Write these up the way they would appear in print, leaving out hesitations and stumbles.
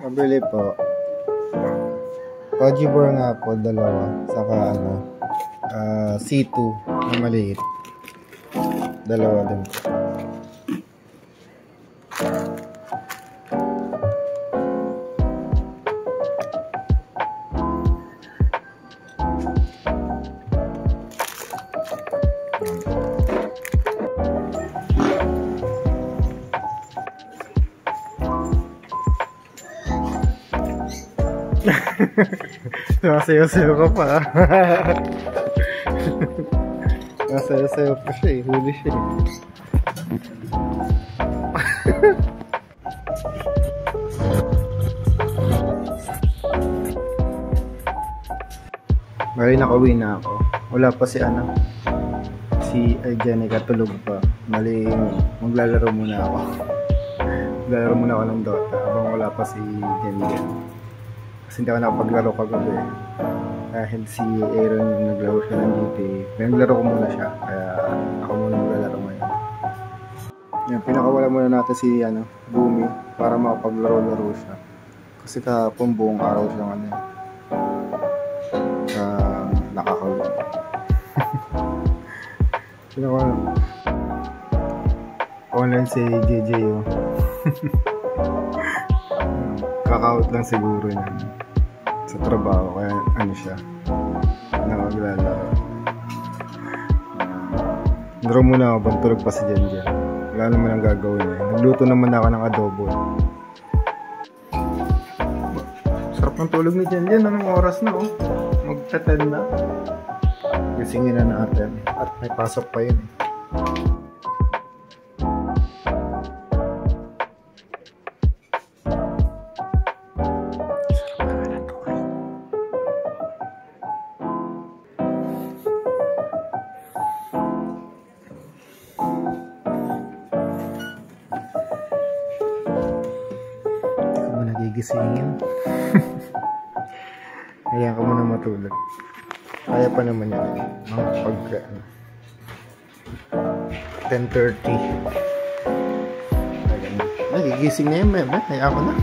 Pabili po. Pajibor nga po, 2. Saka C2 na maliit. 2 din po. Masayaw-sayaw ka pa. Masayaw-sayaw pa siya eh. Huli siya eh. Bali nakauwi na ako. Wala pa si Jenica tulog pa. Bali maglalaro muna ako. Maglalaro muna ako ng Dota habang wala pa si Jenica. Kasi hindi ako nakapaglaro kagabi dahil si Aaron naglaro siya ng GTA. Naglaro ko muna siya, kaya ako muna maglalaro ngayon. Yan, pinakawala muna natin si Bumi para makapaglaro-laro siya. Kasi kahapon buong araw siya nakakawala. Pinakawala. Online si JJ oh. Kaka-out lang siguro yan sa trabaho, kaya siya nakaglalaro. Laro muna ako, bantulog pa si Jenjen. Wala naman ang gagawin eh. Nagluto naman ako ng adobo. Sarap ng tulog ni Jenjen. Anong oras na oh? Mag-10 na. Gisingin na natin. At may pasok pa yun eh. Gisingin. Ayan ka muna matulog. Kaya pa naman yan. Pagka 10:30. Nagigising na yun, meme. Kaya ako na.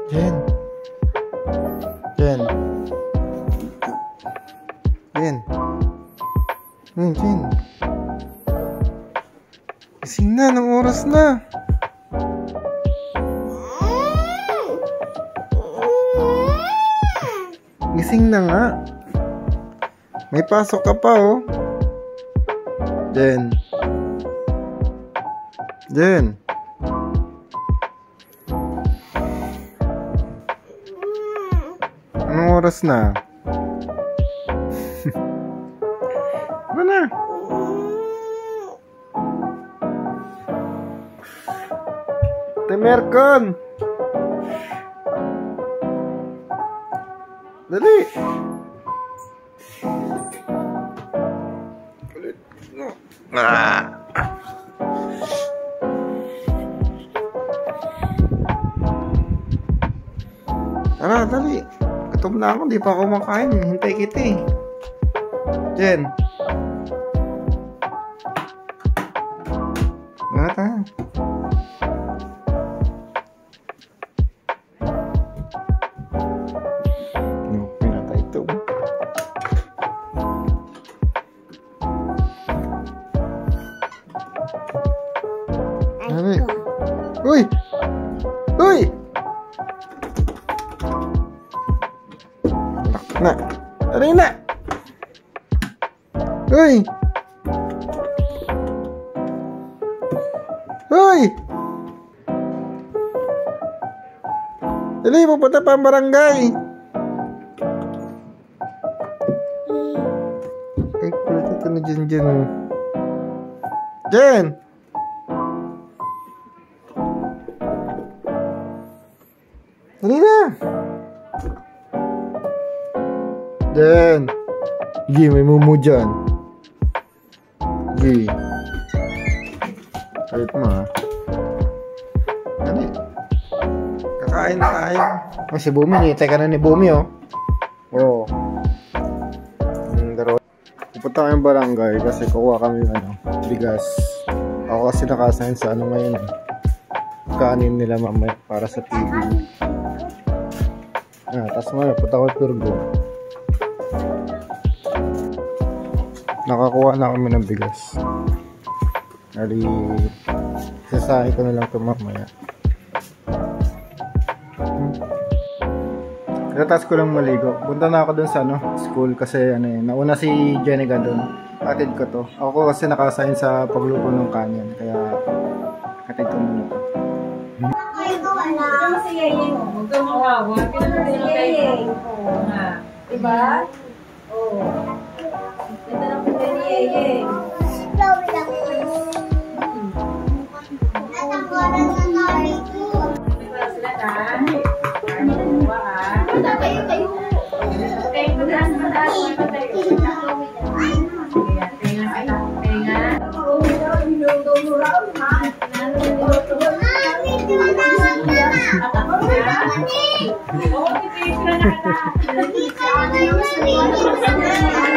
Jen. Jen. Jen. Jen. Gising na, ng oras na. Gising na nga. May pasok ka pa oh. Jen. Jen. Anong oras na? Ba na? Temerkon! Dali! Tara, dali! Gutom na ako, di pa ako makain. Hintay kita eh. Jen! Ngata! Uy! Uy! Na! Tari na! Uy! Uy! Dali, pupunta pa ang barangay! Ay, kulit ito na dyan. Jen! Dali na! Jen! Gi, may mumu dyan. Gi. Kahit mo ha. Dali. Kakain na tayo. Ay, si Bumi, nitay ka na ni Bumi oh. Oo. Pupunta kami barangay kasi kukuha kami bigas. Ako kasi nakasign sa ano ngayon eh. Kanin nila mamaya para sa TV. Tapos mamaya punta ko Turgo. Nakakuha na kami ng bigas.Ali, sasahin ko na lang ito mamaya. Tapos ko lang maligo. Punta na ako dun sa school kasi nauna si Jenica dun. Atid ko to. Ako kasi nakasign sa pagluto ng kanin. Kaya atid ko muna to. Ito si Yeye mo. Huwag kang mawawa. Pinagpapilong tayo. Diba? Oo. Ito na po ni Yeye. Thank you.